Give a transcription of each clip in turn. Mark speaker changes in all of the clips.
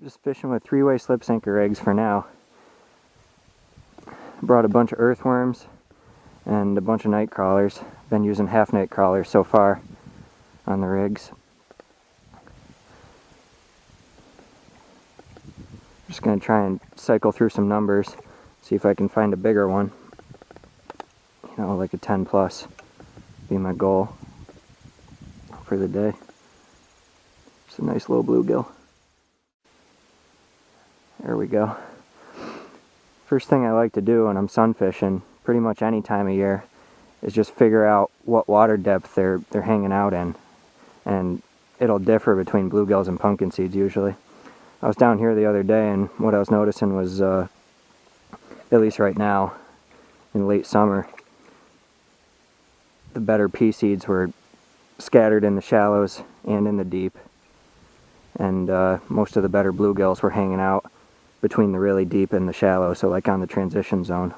Speaker 1: Just fishing with 3-way slip sinker rigs for now. Brought a bunch of earthworms and a bunch of nightcrawlers. Been using half nightcrawlers so far on the rigs. Just gonna try and cycle through some numbers, see if I can find a bigger one. You know, like a 10 plus be my goal for the day. It's a nice little bluegill. There we go. First thing I like to do when I'm sunfishing, pretty much any time of year, is just figure out what water depth they're hanging out in. And it'll differ between bluegills and pumpkinseeds usually. I was down here the other day, and what I was noticing was, at least right now, in late summer, the better pea seeds were scattered in the shallows and in the deep. And most of the better bluegills were hanging out between the really deep and the shallow, so like on the transition zone.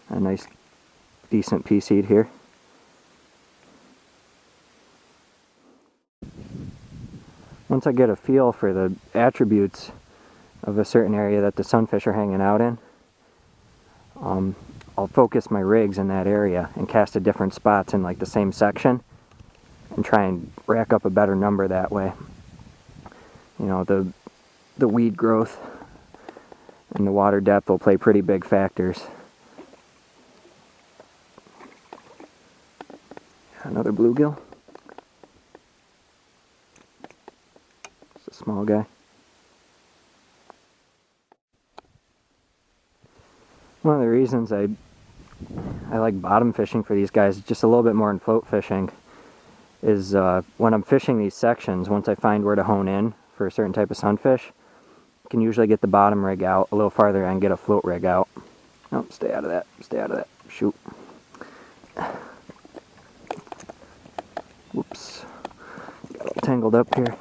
Speaker 1: A nice, decent pea seed here. Once I get a feel for the attributes of a certain area that the sunfish are hanging out in, I'll focus my rigs in that area and cast at different spots in like the same section and try and rack up a better number that way. You know, the weed growth and the water depth will play pretty big factors. Another bluegill. It's a small guy. One of the reasons I like bottom fishing for these guys, just a little bit more than float fishing, is when I'm fishing these sections, once I find where to hone in for a certain type of sunfish, I can usually get the bottom rig out a little farther and get a float rig out. Oh, stay out of that, stay out of that, shoot. Whoops, got all tangled up here.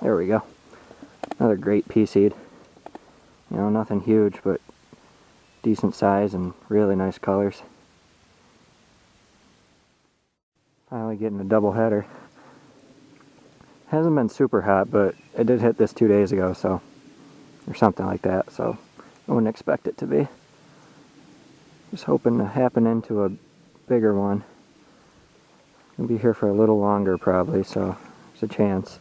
Speaker 1: There we go. Another great pea seed. You know, nothing huge, but decent size and really nice colors. Finally getting a double header. Hasn't been super hot, but it did hit this 2 days ago, so, or something like that, so I wouldn't expect it to be. Just hoping to happen into a bigger one. I'll be here for a little longer probably, so there's a chance.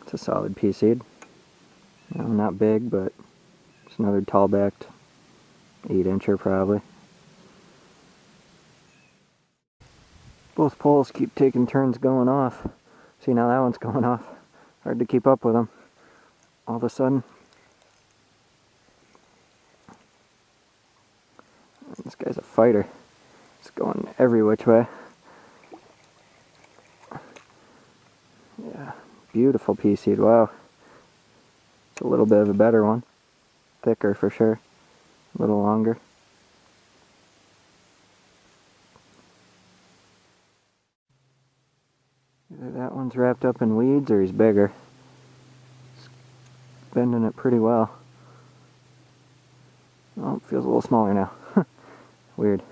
Speaker 1: It's a solid pea seed. You know, not big, but it's another tall-backed 8-incher probably. Both poles keep taking turns going off. See, now that one's going off. Hard to keep up with them all of a sudden. This guy's a fighter. It's going every which way. Yeah, beautiful pea seed. Wow. It's a little bit of a better one. Thicker for sure. A little longer. Either that one's wrapped up in weeds or he's bigger. It's bending it pretty well. Oh, it feels a little smaller now. Weird.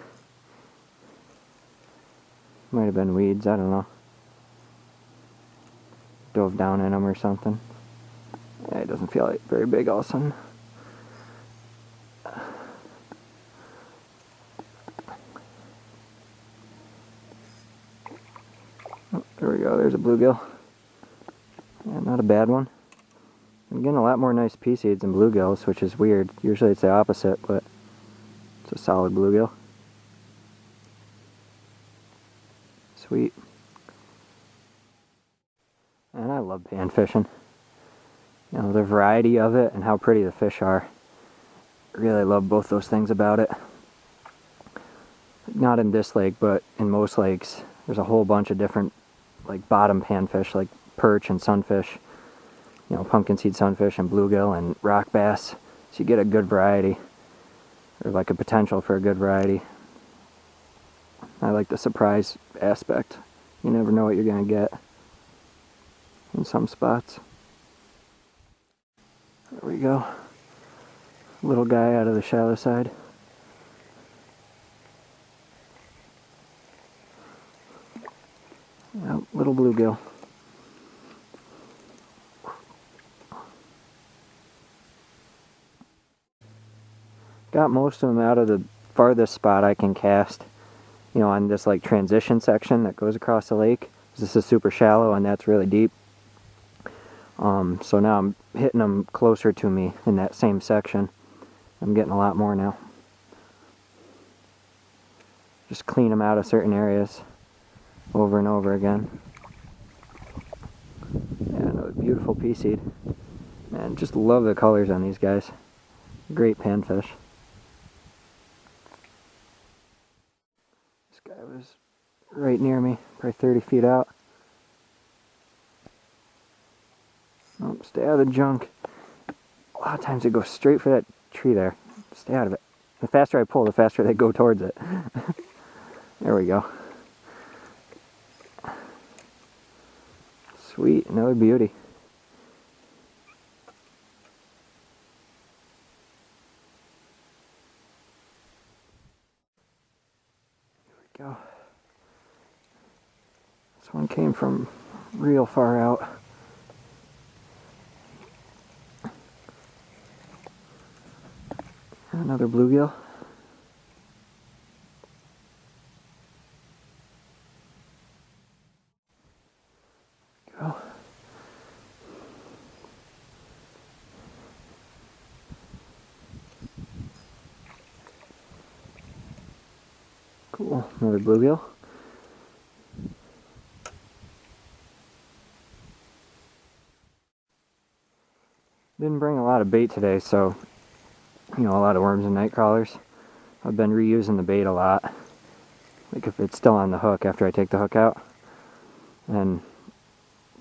Speaker 1: Might have been weeds, I don't know. Dove down in them or something. Yeah, it doesn't feel like very big all of a sudden. Oh, there we go, there's a bluegill. Yeah, not a bad one. I'm getting a lot more nice pea seeds than bluegills, which is weird. Usually it's the opposite, but it's a solid bluegill. Sweet. And I love pan fishing. You know, the variety of it and how pretty the fish are. I really love both those things about it. Not in this lake, but in most lakes, there's a whole bunch of different like bottom panfish, like perch and sunfish. You know, pumpkinseed sunfish and bluegill and rock bass. So you get a good variety, or like a potential for a good variety. I like the surprise aspect. You never know what you're gonna get in some spots. There we go. Little guy out of the shallow side. Yep, little bluegill. Got most of them out of the farthest spot I can cast, you know, on this like transition section that goes across the lake. This is super shallow and that's really deep. So now I'm hitting them closer to me in that same section. I'm getting a lot more now. Just clean them out of certain areas over and over again. Yeah, another beautiful pea seed. Man, just love the colors on these guys. Great panfish. This guy was right near me, probably 30 feet out. Oh, stay out of the junk. A lot of times they go straight for that tree there. Stay out of it. The faster I pull, the faster they go towards it. There we go. Sweet, another beauty. Here we go. This one came from real far out. Another bluegill. Go. Cool, another bluegill. Didn't bring a lot of bait today, so you know, a lot of worms and nightcrawlers. I've been reusing the bait a lot. Like if it's still on the hook after I take the hook out. And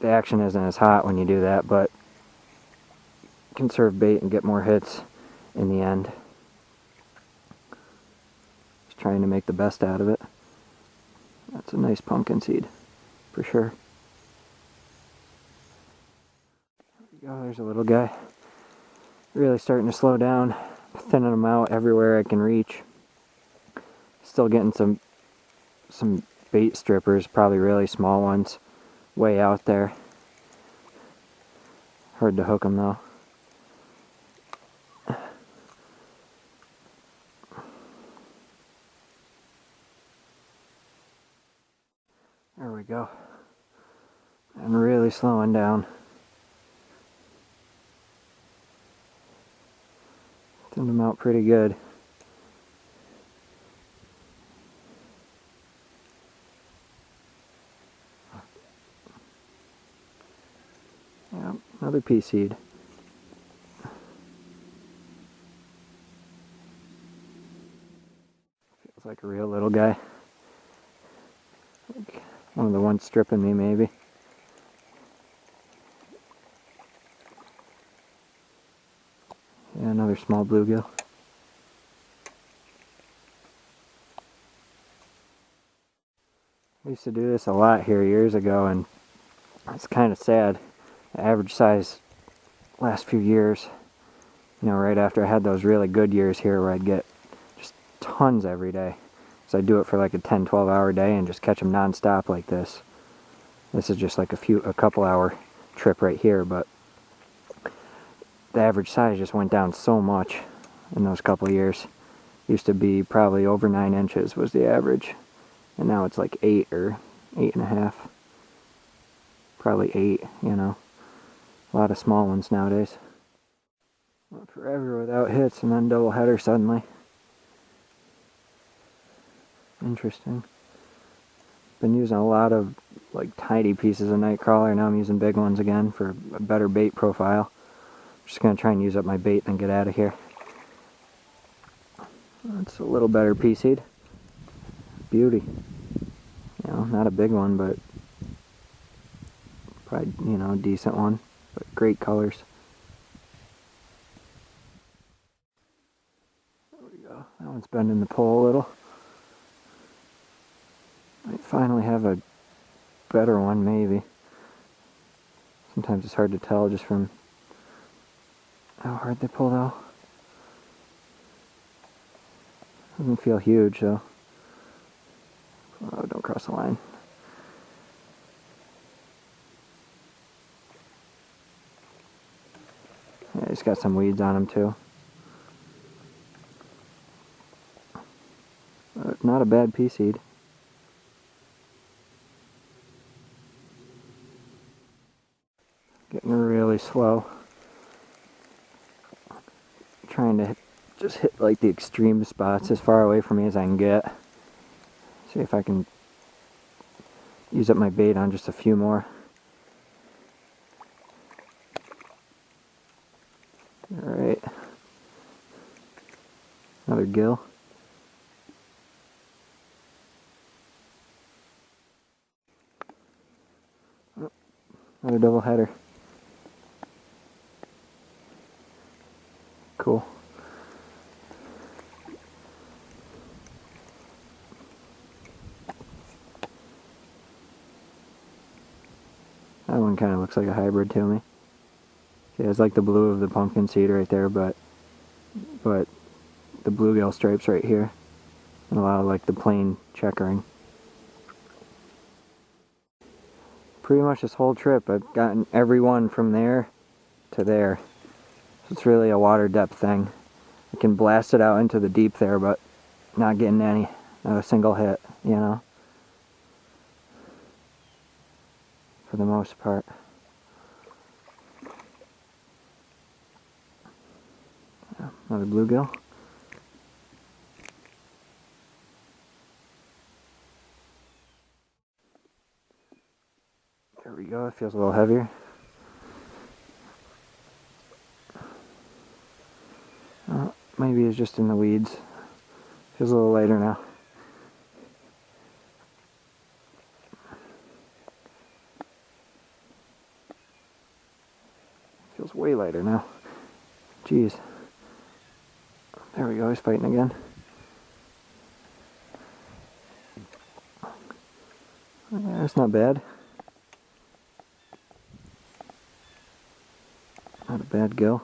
Speaker 1: the action isn't as hot when you do that, but you can conserve bait and get more hits in the end. Just trying to make the best out of it. That's a nice pumpkin seed, for sure. There we go, there's a little guy. Really starting to slow down. Thinning them out everywhere I can reach. Still getting some bait strippers, probably really small ones, way out there. Hard to hook them though. There we go. And really slowing down. Thinned them out pretty good. Yep, another pea seed. Feels like a real little guy. Like one of the ones stripping me, maybe. Yeah, another small bluegill. I used to do this a lot here years ago, and it's kind of sad. The average size last few years, you know, right after I had those really good years here where I'd get just tons every day. So I'd do it for like a 10-12 hour day and just catch them non-stop like this. This is just like a couple hour trip right here, but the average size just went down so much in those couple of years. Used to be probably over 9 inches was the average, and now it's like 8 or 8.5. Probably 8, you know. A lot of small ones nowadays. Went forever without hits and then double header suddenly. Interesting. Been using a lot of like tiny pieces of nightcrawler. Now I'm using big ones again for a better bait profile. Just gonna try and use up my bait and get out of here. That's a little better pea seed. Beauty. You know, not a big one, but probably, you know, a decent one. But great colors. There we go. That one's bending the pole a little. Might finally have a better one, maybe. Sometimes it's hard to tell just from how hard they pull though. Doesn't feel huge though. Oh, don't cross the line. It's got some weeds on them too. Not a bad pea seed. Getting really slow. Trying to just hit like the extreme spots as far away from me as I can get. See if I can use up my bait on just a few more. Alright. Another gill. Oh, another double header. Cool. That one kind of looks like a hybrid to me. Yeah, it's like the blue of the pumpkin seed right there, but the bluegill stripes right here, and a lot of like the plain checkering. Pretty much this whole trip I've gotten every one from there to there. So it's really a water depth thing. I can blast it out into the deep there, but not getting any, not a single hit, you know, for the most part. Another bluegill. There we go, it feels a little heavier. Maybe it's just in the weeds. Feels a little lighter now. Feels way lighter now. Jeez. There we go, he's fighting again. Yeah, that's not bad. Not a bad gill.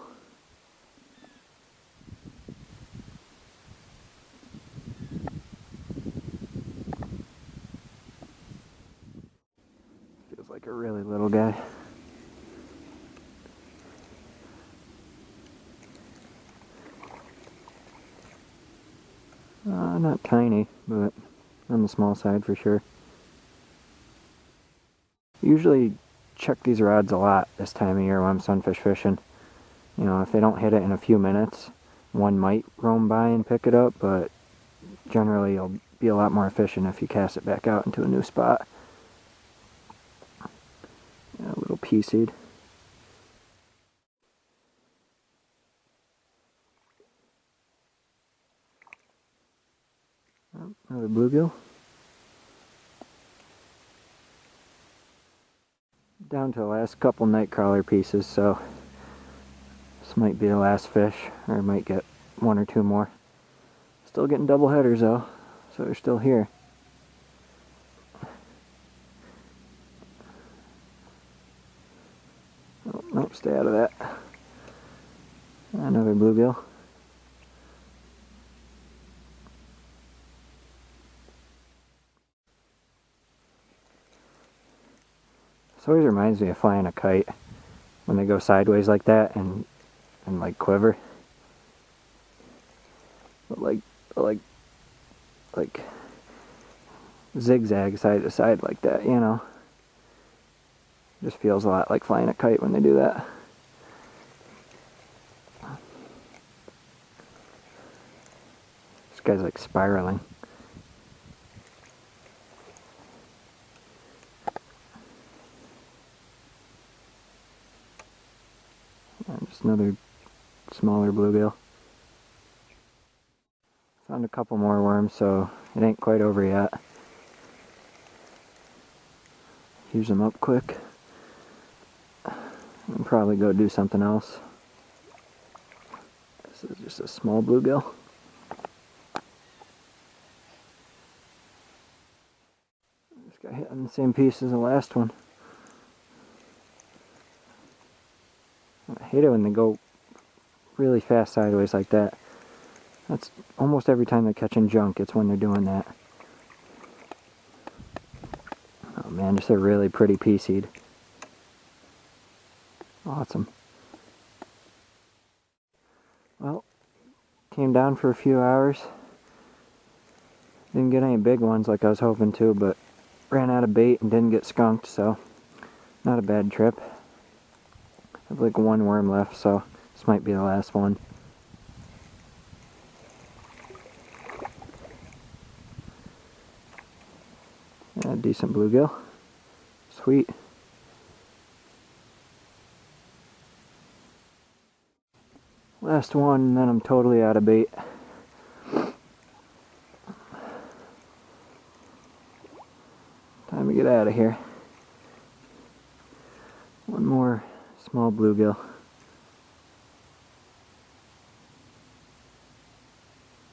Speaker 1: Feels like a really little guy. Not tiny, but on the small side for sure. Usually check these rods a lot this time of year when I'm sunfish fishing. You know, if they don't hit it in a few minutes, one might roam by and pick it up, but generally you'll be a lot more efficient if you cast it back out into a new spot. Yeah, a little pea seed. Oh, another bluegill. Down to the last couple nightcrawler pieces, so this might be the last fish, or I might get one or two more. Still getting double headers though, so they're still here. Oh, nope, stay out of that. Another bluegill. This always reminds me of flying a kite when they go sideways like that and like quiver. But like zigzag side to side like that, you know. Just feels a lot like flying a kite when they do that. This guy's like spiraling. Just another smaller bluegill. Found a couple more worms, so it ain't quite over yet. Use them up quick. And probably go do something else. This is just a small bluegill. Just got hit on the same piece as the last one. I hate it when they go really fast sideways like that. That's almost every time they're catching junk, it's when they're doing that. Oh man, just a really pretty pea seed. Awesome. came down for a few hours. Didn't get any big ones like I was hoping to, but ran out of bait and didn't get skunked, so not a bad trip. I have like one worm left, so this might be the last one. Yeah, decent bluegill. Sweet. Last one, and then I'm totally out of bait. Time to get out of here. One more small bluegill.